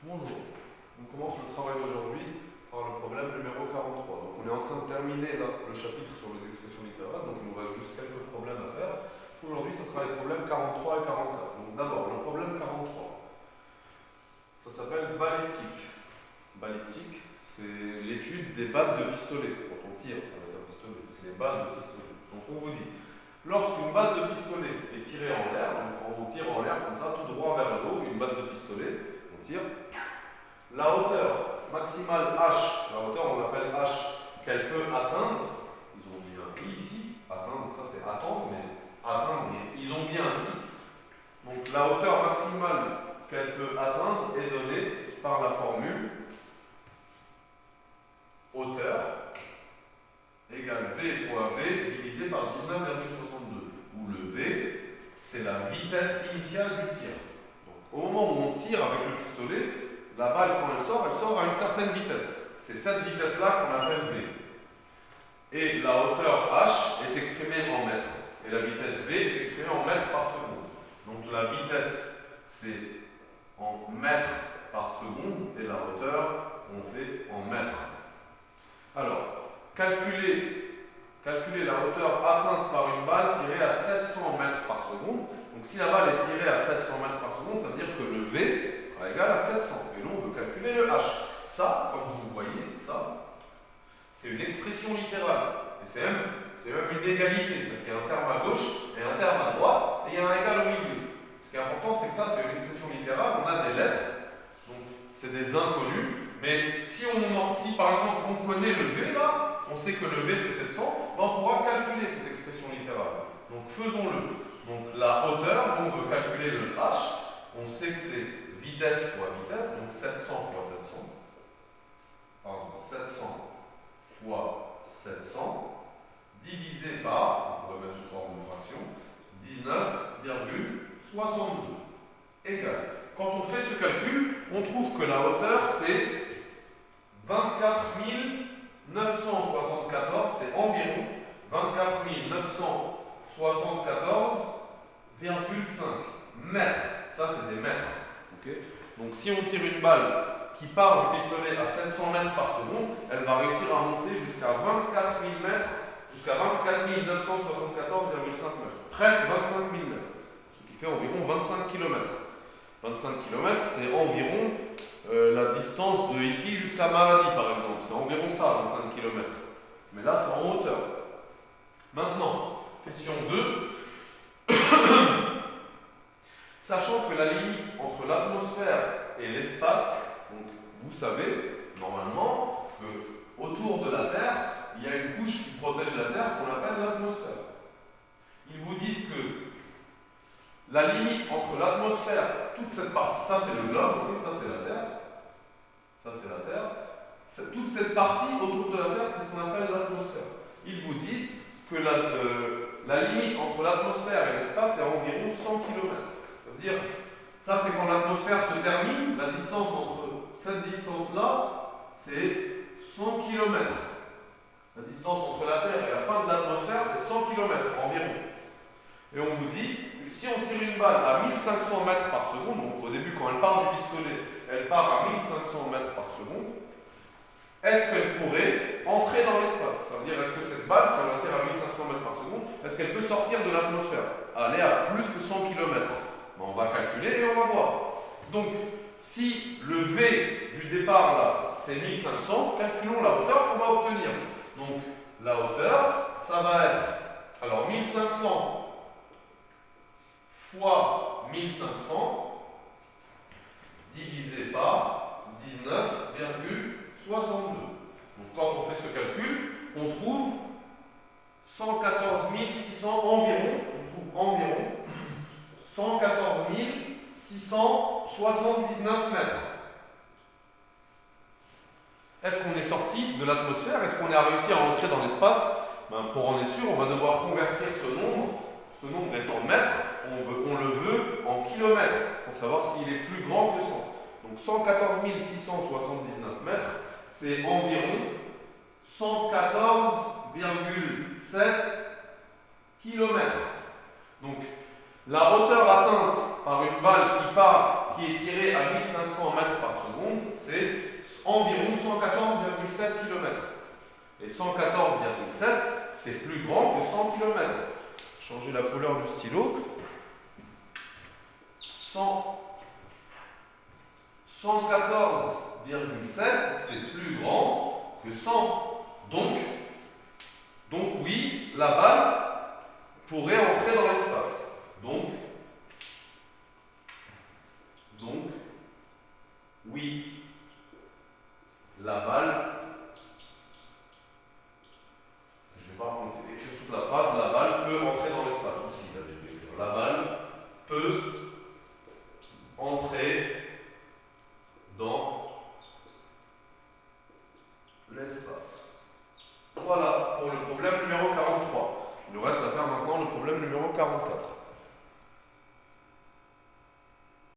Bonjour, on commence le travail d'aujourd'hui par le problème numéro 43. Donc on est en train de terminer là, le chapitre sur les expressions littérales, donc il nous reste juste quelques problèmes à faire. Aujourd'hui, ce sera les problèmes 43 et 44. Donc d'abord, le problème 43, ça s'appelle balistique. Balistique, c'est l'étude des balles de pistolet. Quand on tire avec un pistolet, c'est les balles de pistolet. Donc on vous dit, lorsqu'une balle de pistolet est tirée en l'air, donc quand on tire en l'air comme ça, tout droit vers le haut, une balle de pistolet, on tire, la hauteur maximale H, la hauteur on l'appelle H, qu'elle peut atteindre, ils ont mis un I ici, atteindre, ça c'est attendre, mais atteindre, ils ont mis un I. Donc la hauteur maximale qu'elle peut atteindre est donnée par la formule hauteur égale V fois V divisé par 19,62, où le V, c'est la vitesse initiale du tir. Donc, au moment où on tire avec le pistolet, la balle, quand elle sort à une certaine vitesse. C'est cette vitesse-là qu'on appelle V. Et la hauteur H est exprimée en mètres. Et la vitesse V est exprimée en mètres par seconde. Donc la vitesse, c'est en mètres par seconde, et la hauteur, on fait en mètres. Alors, calculer la hauteur atteinte par une balle tirée à 700 mètres par seconde. Donc si la balle est tirée à 700 mètres par seconde, ça veut dire que le V sera égal à 700. Et nous, on veut calculer le H. Ça, comme vous voyez, ça, c'est une expression littérale. Et c'est même une égalité, parce qu'il y a un terme à gauche et un terme à droite, et il y a un égal au milieu. Ce qui est important, c'est que ça, c'est une expression littérale. On a des lettres, donc c'est des inconnus. Mais si par exemple on connaît le V là, on sait que le V c'est 700, ben on pourra calculer cette expression littérale. Donc faisons-le. Donc la hauteur, on veut calculer le H, on sait que c'est vitesse fois vitesse, donc 700 fois 700. Pardon, 700 fois 700, divisé par, on pourrait mettre sous forme de fraction, 19,62 égale. Quand on fait ce calcul, on trouve que la hauteur c'est 24 974, c'est environ 24 974,5 mètres. Ça, c'est des mètres. Okay. Donc, si on tire une balle qui part du pistolet à 700 mètres par seconde, elle va réussir à monter jusqu'à 24 000 mètres, jusqu'à 24 974,5 mètres. Presque 25 000 mètres. Ce qui fait environ 25 km. 25 km, c'est environ la distance de ici jusqu'à Maradi, par exemple. C'est environ ça, 25 km. Mais là, c'est en hauteur. Maintenant, question 2. Sachant que la limite entre l'atmosphère et l'espace, donc vous savez, normalement, que autour de la Terre, il y a une couche qui protège la Terre qu'on appelle l'atmosphère. Ils vous disent que la limite entre l'atmosphère, toute cette partie, ça c'est le globe, okay, ça c'est la Terre, ça c'est la Terre, toute cette partie autour de la Terre, c'est ce qu'on appelle l'atmosphère. Ils vous disent que la limite entre l'atmosphère et l'espace est environ 100 km. Ça veut dire, ça c'est quand l'atmosphère se termine, la distance entre cette distance-là, c'est 100 km. La distance entre la Terre et la fin de l'atmosphère, c'est 100 km environ. Et on vous dit, si on tire une balle à 1500 mètres par seconde, donc au début quand elle part du pistolet, elle part à 1500 mètres par seconde, est-ce qu'elle pourrait entrer dans l'espace? Ça veut dire, est-ce que cette balle, si on la tire à 1500 mètres par seconde, est-ce qu'elle peut sortir de l'atmosphère, aller à plus que 100 km? On va calculer et on va voir. Donc, si le V du départ là, c'est 1500, calculons la hauteur qu'on va obtenir. Donc, la hauteur, ça va être, alors 1500 fois 1500 divisé par 19,62. Donc quand on fait ce calcul, on trouve 114 600 environ, 114 679 mètres. Est-ce qu'on est sorti de l'atmosphère? Est-ce qu'on a réussi à entrer dans l'espace? Pour en être sûr, on va devoir convertir ce nombre est en mètres, on le veut en kilomètres, pour savoir s'il est plus grand que 100. Donc 114 679 mètres, c'est environ 114,7 km. Donc la hauteur atteinte par une balle qui est tirée à 1500 mètres par seconde 7 km. Et 114,7, c'est plus grand que 100 km. Changer la couleur du stylo. 114,7, c'est plus grand que 100. Donc oui, la balle pourrait entrer dans l'espace. Donc, oui, la balle, je ne vais pas écrire toute la phrase, la balle peut entrer dans l'espace aussi. La balle peut entrer